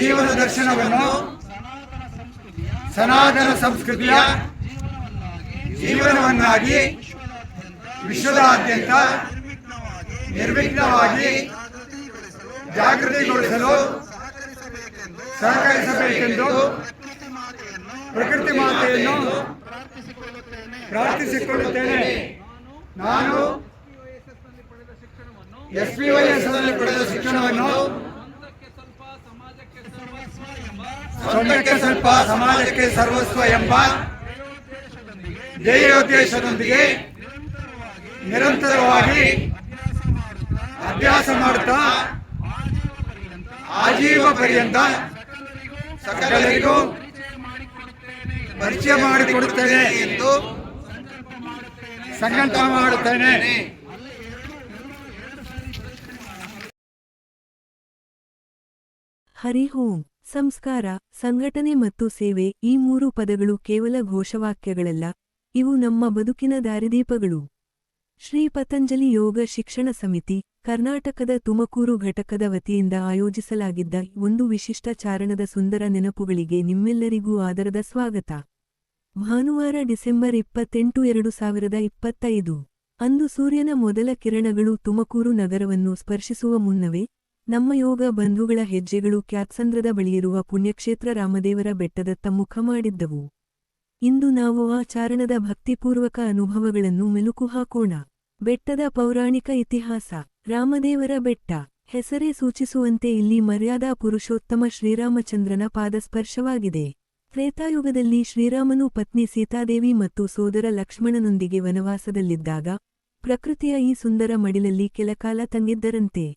ಜೀವನ ದರ್ಶನವನ್ನು ಸನಾತನ ಸಂಸ್ಕೃತಿಯ ಜೀವನವನ್ನಾಗಿ ವಿಶ್ವದಾದ್ಯಂತ ನಿರ್ವಿಘ್ನವಾಗಿ ಜಾಗೃತಿಗೊಳಿಸಲು ಸಹಕರಿಸಬೇಕೆಂದು ಪ್ರಕೃತಿ ಮಾತೆಯನ್ನು ಪ್ರಾರ್ಥಿಸಿಕೊಳ್ಳುತ್ತೇನೆ. ನಾನು SPYSನಲ್ಲಿ ಪಡೆದ ಶಿಕ್ಷಣವನ್ನು ಸ್ವಂತಕ್ಕೆ ಸ್ವಲ್ಪ ಸಮಾಜಕ್ಕೆ ಸರ್ವಸ್ವ ಎಂಬ ಧ್ಯೇಯೋದ್ದೇಶದೊಂದಿಗೆ ನಿರಂತರವಾಗಿ ಅಭ್ಯಾಸ ಮಾಡುತ್ತಾ ಆಜೀವ ಪರ್ಯಂತ ಸಕಲರಿಗೂ ಪರಿಚಯ ಮಾಡಿಕೊಡುತ್ತೇನೆ ಎಂದು ಸಂಕಲ್ಪ ಮಾಡುತ್ತೇನೆ. ಹರಿ ಓಂ. ಸಂಸ್ಕಾರ, ಸಂಘಟನೆ ಮತ್ತು ಸೇವೆ ಈ ಮೂರು ಪದಗಳು ಕೇವಲ ಘೋಷವಾಕ್ಯಗಳಲ್ಲ, ಇವು ನಮ್ಮ ಬದುಕಿನ ದಾರಿದೀಪಗಳು. ಶ್ರೀ ಪತಂಜಲಿ ಯೋಗ ಶಿಕ್ಷಣ ಸಮಿತಿ, ಕರ್ನಾಟಕದ ತುಮಕೂರು ಘಟಕದ ವತಿಯಿಂದ ಆಯೋಜಿಸಲಾಗಿದ್ದ ಒಂದು ವಿಶಿಷ್ಟ ಚಾರಣದ ಸುಂದರ ನೆನಪುಗಳಿಗೆ ನಿಮ್ಮೆಲ್ಲರಿಗೂ ಆದರದ ಸ್ವಾಗತ. ಭಾನುವಾರ ಡಿಸೆಂಬರ್ 28, 2025 ಅಂದು ಸೂರ್ಯನ ಮೊದಲ ಕಿರಣಗಳು ತುಮಕೂರು ನಗರವನ್ನು ಸ್ಪರ್ಶಿಸುವ ಮುನ್ನವೇ ನಮ್ಮ ಯೋಗ ಬಂಧುಗಳ ಹೆಜ್ಜೆಗಳು ಕ್ಯಾತ್ಸಂದ್ರದ ಬಳಿಯಿರುವ ಪುಣ್ಯಕ್ಷೇತ್ರ ರಾಮದೇವರ ಬೆಟ್ಟದತ್ತ ಮುಖ ಮಾಡಿದ್ದವು. ಇಂದು ನಾವು ಆ ಚಾರಣದ ಭಕ್ತಿಪೂರ್ವಕ ಅನುಭವಗಳನ್ನು ಮೆಲುಕು ಹಾಕೋಣ. ಬೆಟ್ಟದ ಪೌರಾಣಿಕ ಇತಿಹಾಸ. ರಾಮದೇವರ ಬೆಟ್ಟ ಹೆಸರೇ ಸೂಚಿಸುವಂತೆ ಇಲ್ಲಿ ಮರ್ಯಾದಾ ಪುರುಷೋತ್ತಮ ಶ್ರೀರಾಮಚಂದ್ರನ ಪಾದಸ್ಪರ್ಶವಾಗಿದೆ. ತ್ರೇತಾಯುಗದಲ್ಲಿ ಶ್ರೀರಾಮನು ಪತ್ನಿ ಸೀತಾದೇವಿ ಮತ್ತು ಸೋದರ ಲಕ್ಷ್ಮಣನೊಂದಿಗೆ ವನವಾಸದಲ್ಲಿದ್ದಾಗ ಪ್ರಕೃತಿಯ ಈ ಸುಂದರ ಮಡಿಲಲ್ಲಿ ಕೆಲಕಾಲ ತಂಗಿದ್ದರಂತೆ.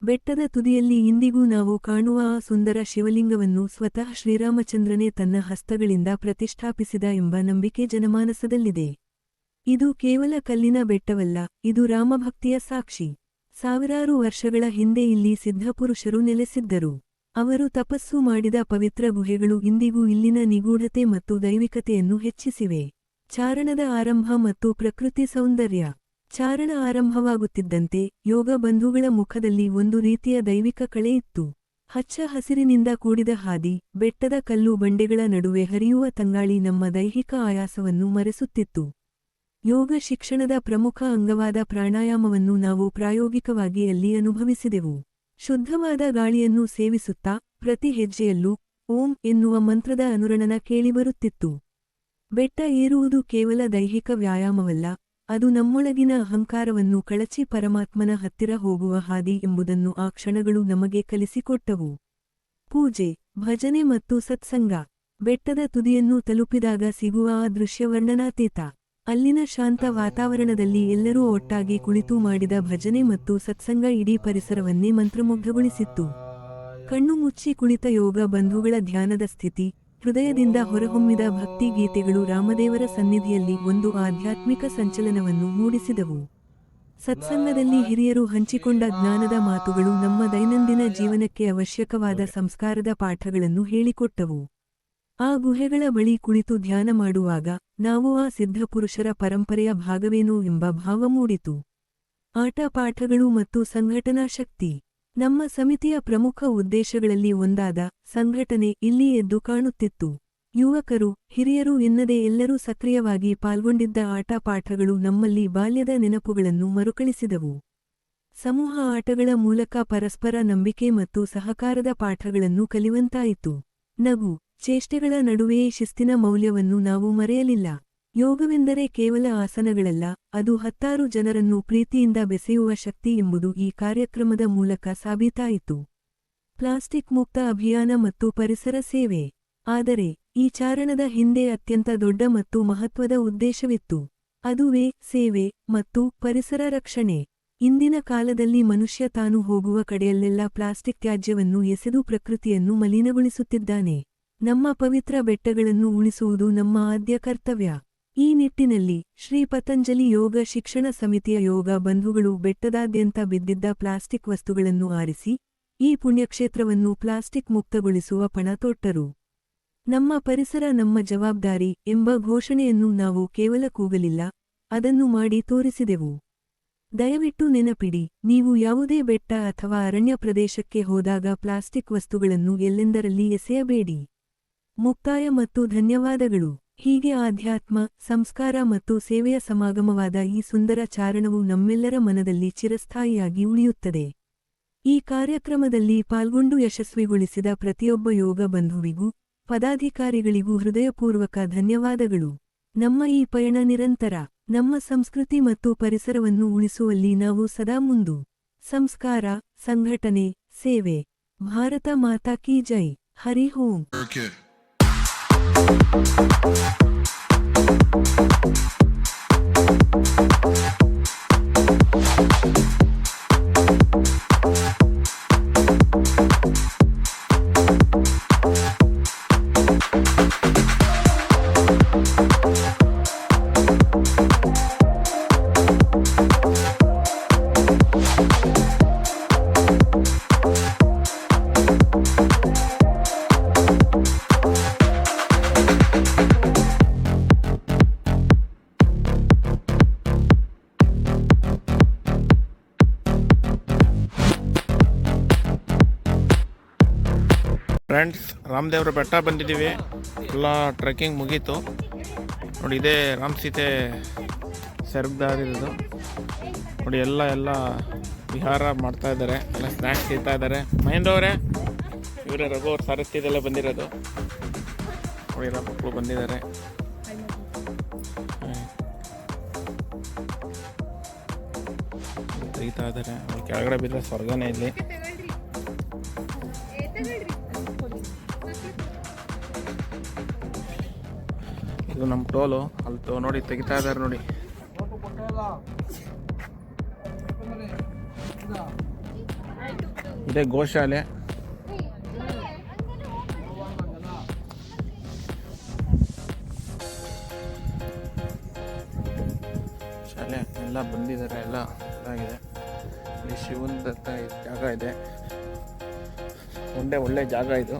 ಬೆಟ್ಟದ ತುದಿಯಲ್ಲಿ ಇಂದಿಗೂ ನಾವು ಕಾಣುವ ಆ ಸುಂದರ ಶಿವಲಿಂಗವನ್ನು ಸ್ವತಃ ಶ್ರೀರಾಮಚಂದ್ರನೇ ತನ್ನ ಹಸ್ತಗಳಿಂದ ಪ್ರತಿಷ್ಠಾಪಿಸಿದ ಎಂಬ ನಂಬಿಕೆ ಜನಮಾನಸದಲ್ಲಿದೆ. ಇದು ಕೇವಲ ಕಲ್ಲಿನ ಬೆಟ್ಟವಲ್ಲ, ಇದು ರಾಮಭಕ್ತಿಯ ಸಾಕ್ಷಿ. ಸಾವಿರಾರು ವರ್ಷಗಳ ಹಿಂದೆ ಇಲ್ಲಿ ಸಿದ್ಧಪುರುಷರು ನೆಲೆಸಿದ್ದರು. ಅವರು ತಪಸ್ಸು ಮಾಡಿದ ಪವಿತ್ರ ಗುಹೆಗಳು ಇಂದಿಗೂ ಇಲ್ಲಿನ ನಿಗೂಢತೆ ಮತ್ತು ದೈವಿಕತೆಯನ್ನು ಹೆಚ್ಚಿಸಿವೆ. ಚಾರಣದ ಆರಂಭ ಮತ್ತು ಪ್ರಕೃತಿ ಸೌಂದರ್ಯ. ಚಾರಣ ಆರಂಭವಾಗುತ್ತಿದ್ದಂತೆ ಯೋಗ ಬಂಧುಗಳ ಮುಖದಲ್ಲಿ ಒಂದು ರೀತಿಯ ದೈವಿಕ ಕಳೆ ಇತ್ತು. ಹಚ್ಚ ಹಸಿರಿನಿಂದ ಕೂಡಿದ ಹಾದಿ, ಬೆಟ್ಟದ ಕಲ್ಲು ಬಂಡೆಗಳ ನಡುವೆ ಹರಿಯುವ ತಂಗಾಳಿ ನಮ್ಮ ದೈಹಿಕ ಆಯಾಸವನ್ನು ಮರೆಸುತ್ತಿತ್ತು. ಯೋಗ ಶಿಕ್ಷಣದ ಪ್ರಮುಖ ಅಂಗವಾದ ಪ್ರಾಣಾಯಾಮವನ್ನು ನಾವು ಪ್ರಾಯೋಗಿಕವಾಗಿ ಅಲ್ಲಿ ಅನುಭವಿಸಿದೆವು. ಶುದ್ಧವಾದ ಗಾಳಿಯನ್ನು ಸೇವಿಸುತ್ತಾ ಪ್ರತಿ ಹೆಜ್ಜೆಯಲ್ಲೂ ಓಂ ಎನ್ನುವ ಮಂತ್ರದ ಅನುರಣನ ಕೇಳಿಬರುತ್ತಿತ್ತು. ಬೆಟ್ಟ ಏರುವುದು ಕೇವಲ ದೈಹಿಕ ವ್ಯಾಯಾಮವಲ್ಲ, ಅದು ನಮ್ಮೊಳಗಿನ ಅಹಂಕಾರವನ್ನು ಕಳಚಿ ಪರಮಾತ್ಮನ ಹತ್ತಿರ ಹೋಗುವ ಹಾದಿ ಎಂಬುದನ್ನು ಆ ಕ್ಷಣಗಳು ನಮಗೆ ಕಲಿಸಿಕೊಟ್ಟವು. ಪೂಜೆ, ಭಜನೆ ಮತ್ತು ಸತ್ಸಂಗ. ಬೆಟ್ಟದ ತುದಿಯನ್ನು ತಲುಪಿದಾಗ ಸಿಗುವ ಆ ದೃಶ್ಯ ವರ್ಣನಾತೀತ. ಅಲ್ಲಿನ ಶಾಂತ ವಾತಾವರಣದಲ್ಲಿ ಎಲ್ಲರೂ ಒಟ್ಟಾಗಿ ಕುಳಿತು ಮಾಡಿದ ಭಜನೆ ಮತ್ತು ಸತ್ಸಂಗ ಇಡೀ ಪರಿಸರವನ್ನೇ ಮಂತ್ರಮುಗ್ಧಗೊಳಿಸಿತ್ತು. ಕಣ್ಣು ಮುಚ್ಚಿ ಕುಳಿತ ಯೋಗ ಬಂಧುಗಳ ಧ್ಯಾನದ ಸ್ಥಿತಿ, ಹೃದಯದಿಂದ ಹೊರಹೊಮ್ಮಿದ ಭಕ್ತಿ ಗೀತೆಗಳು ರಾಮದೇವರ ಸನ್ನಿಧಿಯಲ್ಲಿ ಒಂದು ಆಧ್ಯಾತ್ಮಿಕ ಸಂಚಲನವನ್ನು ಮೂಡಿಸಿದವು. ಸತ್ಸಂಗದಲ್ಲಿ ಹಿರಿಯರು ಹಂಚಿಕೊಂಡ ಜ್ಞಾನದ ಮಾತುಗಳು ನಮ್ಮ ದೈನಂದಿನ ಜೀವನಕ್ಕೆ ಅವಶ್ಯಕವಾದ ಸಂಸ್ಕಾರದ ಪಾಠಗಳನ್ನು ಹೇಳಿಕೊಟ್ಟವು. ಆ ಗುಹೆಗಳ ಬಳಿ ಕುಳಿತು ಧ್ಯಾನ ಮಾಡುವಾಗ ನಾವು ಆ ಸಿದ್ಧಪುರುಷರ ಪರಂಪರೆಯ ಭಾಗವೇನೋ ಎಂಬ ಭಾವ ಮೂಡಿತು. ಆಟ ಪಾಠಗಳು ಮತ್ತು ಸಂಘಟನಾ ಶಕ್ತಿ. ನಮ್ಮ ಸಮಿತಿಯ ಪ್ರಮುಖ ಉದ್ದೇಶಗಳಲ್ಲಿ ಒಂದಾದ ಸಂಘಟನೆ ಇಲ್ಲಿ ಎದ್ದು ಕಾಣುತ್ತಿತ್ತು. ಯುವಕರು, ಹಿರಿಯರು ಎನ್ನದೇ ಎಲ್ಲರೂ ಸಕ್ರಿಯವಾಗಿ ಪಾಲ್ಗೊಂಡಿದ್ದ ಆಟ ಪಾಠಗಳು ನಮ್ಮಲ್ಲಿ ಬಾಲ್ಯದ ನೆನಪುಗಳನ್ನು ಮರುಕಳಿಸಿದವು. ಸಮೂಹ ಆಟಗಳ ಮೂಲಕ ಪರಸ್ಪರ ನಂಬಿಕೆ ಮತ್ತು ಸಹಕಾರದ ಪಾಠಗಳನ್ನು ಕಲಿಯುವಂತಾಯಿತು. ನಗು, ಚೇಷ್ಟೆಗಳ ನಡುವೆಯೇ ಶಿಸ್ತಿನ ಮೌಲ್ಯವನ್ನು ನಾವು ಮರೆಯಲಿಲ್ಲ. ಯೋಗವೆಂದರೆ ಕೇವಲ ಆಸನಗಳಲ್ಲ, ಅದು ಹತ್ತಾರು ಜನರನ್ನು ಪ್ರೀತಿಯಿಂದ ಬೆಸೆಯುವ ಶಕ್ತಿ ಎಂಬುದು ಈ ಕಾರ್ಯಕ್ರಮದ ಮೂಲಕ ಸಾಬೀತಾಯಿತು. ಪ್ಲಾಸ್ಟಿಕ್ ಮುಕ್ತ ಅಭಿಯಾನ ಮತ್ತು ಪರಿಸರ ಸೇವೆ. ಆದರೆ ಈ ಚಾರಣದ ಹಿಂದೆ ಅತ್ಯಂತ ದೊಡ್ಡ ಮತ್ತು ಮಹತ್ವದ ಉದ್ದೇಶವಿತ್ತು. ಅದುವೇ ಸೇವೆ ಮತ್ತು ಪರಿಸರ ರಕ್ಷಣೆ. ಇಂದಿನ ಕಾಲದಲ್ಲಿ ಮನುಷ್ಯ ತಾನು ಹೋಗುವ ಕಡೆಯಲ್ಲೆಲ್ಲ ಪ್ಲಾಸ್ಟಿಕ್ ತ್ಯಾಜ್ಯವನ್ನು ಎಸೆದು ಪ್ರಕೃತಿಯನ್ನು ಮಲಿನಗೊಳಿಸುತ್ತಿದ್ದಾನೆ. ನಮ್ಮ ಪವಿತ್ರ ಬೆಟ್ಟಗಳನ್ನು ಉಳಿಸುವುದು ನಮ್ಮ ಆದ್ಯ ಕರ್ತವ್ಯ. ಈ ನಿಟ್ಟಿನಲ್ಲಿ ಶ್ರೀ ಪತಂಜಲಿ ಯೋಗ ಶಿಕ್ಷಣ ಸಮಿತಿಯ ಯೋಗ ಬಂಧುಗಳು ಬೆಟ್ಟದಾದ್ಯಂತ ಬಿದ್ದಿದ್ದ ಪ್ಲಾಸ್ಟಿಕ್ ವಸ್ತುಗಳನ್ನು ಆರಿಸಿ ಈ ಪುಣ್ಯಕ್ಷೇತ್ರವನ್ನು ಪ್ಲಾಸ್ಟಿಕ್ ಮುಕ್ತಗೊಳಿಸುವ ಪಣ ತೊಟ್ಟರು. ನಮ್ಮ ಪರಿಸರ ನಮ್ಮ ಜವಾಬ್ದಾರಿ ಎಂಬ ಘೋಷಣೆಯನ್ನು ನಾವು ಕೇವಲ ಕೂಗಲಿಲ್ಲ, ಅದನ್ನು ಮಾಡಿ ತೋರಿಸಿದೆವು. ದಯವಿಟ್ಟು ನೆನಪಿಡಿ, ನೀವು ಯಾವುದೇ ಬೆಟ್ಟ ಅಥವಾ ಅರಣ್ಯ ಪ್ರದೇಶಕ್ಕೆ ಹೋದಾಗ ಪ್ಲಾಸ್ಟಿಕ್ ವಸ್ತುಗಳನ್ನು ಎಲ್ಲೆಂದರಲ್ಲಿ ಎಸೆಯಬೇಡಿ. ಮುಕ್ತಾಯ ಮತ್ತು ಧನ್ಯವಾದಗಳು. ಹೀಗೆ ಆಧ್ಯಾತ್ಮ, ಸಂಸ್ಕಾರ ಮತ್ತು ಸೇವೆಯ ಸಮಾಗಮವಾದ ಈ ಸುಂದರ ಚಾರಣವು ನಮ್ಮೆಲ್ಲರ ಮನದಲ್ಲಿ ಚಿರಸ್ಥಾಯಿಯಾಗಿ ಉಳಿಯುತ್ತದೆ. ಈ ಕಾರ್ಯಕ್ರಮದಲ್ಲಿ ಪಾಲ್ಗೊಂಡು ಯಶಸ್ವಿಗೊಳಿಸಿದ ಪ್ರತಿಯೊಬ್ಬ ಯೋಗ ಬಂಧುವಿಗೂ, ಪದಾಧಿಕಾರಿಗಳಿಗೂ ಹೃದಯಪೂರ್ವಕ ಧನ್ಯವಾದಗಳು. ನಮ್ಮ ಈ ಪಯಣ ನಿರಂತರ. ನಮ್ಮ ಸಂಸ್ಕೃತಿ ಮತ್ತು ಪರಿಸರವನ್ನು ಉಳಿಸುವಲ್ಲಿ ನಾವು ಸದಾ ಮುಂದು. ಸಂಸ್ಕಾರ, ಸಂಘಟನೆ, ಸೇವೆ. ಭಾರತ ಮಾತಾ ಕೀ ಜೈ. ಹರಿ ಓಂ. Okay. ಫ್ರೆಂಡ್ಸ್, ರಾಮದೇವ್ರ ಬೆಟ್ಟ ಬಂದಿದ್ದೀವಿ. ಎಲ್ಲ ಟ್ರೆಕ್ಕಿಂಗ್ ಮುಗೀತು ನೋಡಿ. ಇದೇ ರಾಮ್ ಸೀತೆ ಸೆರಗ್ದಾರಿರೋದು ನೋಡಿ. ಎಲ್ಲ ವಿಹಾರ ಮಾಡ್ತಾ ಇದ್ದಾರೆ, ಎಲ್ಲ ಸ್ನ್ಯಾಕ್ಸ್ ತಿಂತಾ ಇದ್ದಾರೆ. ಮಹೇಂದ್ರ ಅವರೇ, ಇವರೇ ರಘು ಅವ್ರ ಸಾರಥ್ಯದಲ್ಲೇ ಬಂದಿರೋದು ನೋಡಿ. ಎಲ್ಲ ಮಕ್ಕಳು ಬಂದಿದ್ದಾರೆ. ತೆಗಿತಾ ಇದ್ದಾರೆ. ಅವ್ರು ಕೆಳಗಡೆ ಬಿದ್ದರೆ ಸ್ವರ್ಗನೇ ಇಲ್ಲಿ. ಇದು ನಮ್ಮ ಟೋಲು. ಅಲ್ಲಿ ನೋಡಿ ತೆಗಿತಾ ಇದ್ದಾರೆ ನೋಡಿ. ಇದೇ ಗೋಶಾಲೆ. ಶಾಲೆ ಎಲ್ಲ ಬಂದಿದ್ದಾರೆ, ಎಲ್ಲ ಇದಾಗಿದೆ. ಇಲ್ಲಿ ಶಿವನ ಜಾಗ ಇದೆ. ಒಳ್ಳೆ ಜಾಗ ಇದು.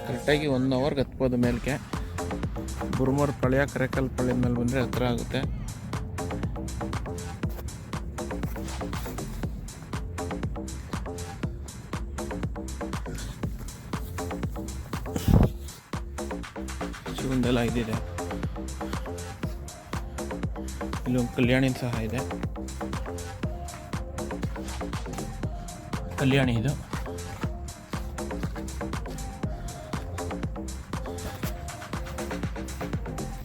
ಕರೆಕ್ಟಾಗಿ 1 ಅವರ್ಗೆ ಹತ್ಬೋದು ಮೇಲಕ್ಕೆ. ಬುರ್ಮೂರು ಪಳ್ಯ, ಕರೆಕಲ್ ಪಳ್ಯದ ಮೇಲೆ ಬಂದರೆ ಹತ್ರ ಆಗುತ್ತೆ. ಶಿವಂದೆಲ್ಲ ಇದಿದೆ. ಇಲ್ಲೊಂದು ಕಲ್ಯಾಣಿ ಸಹ ಇದೆ. ಕಲ್ಯಾಣಿ ಇದು.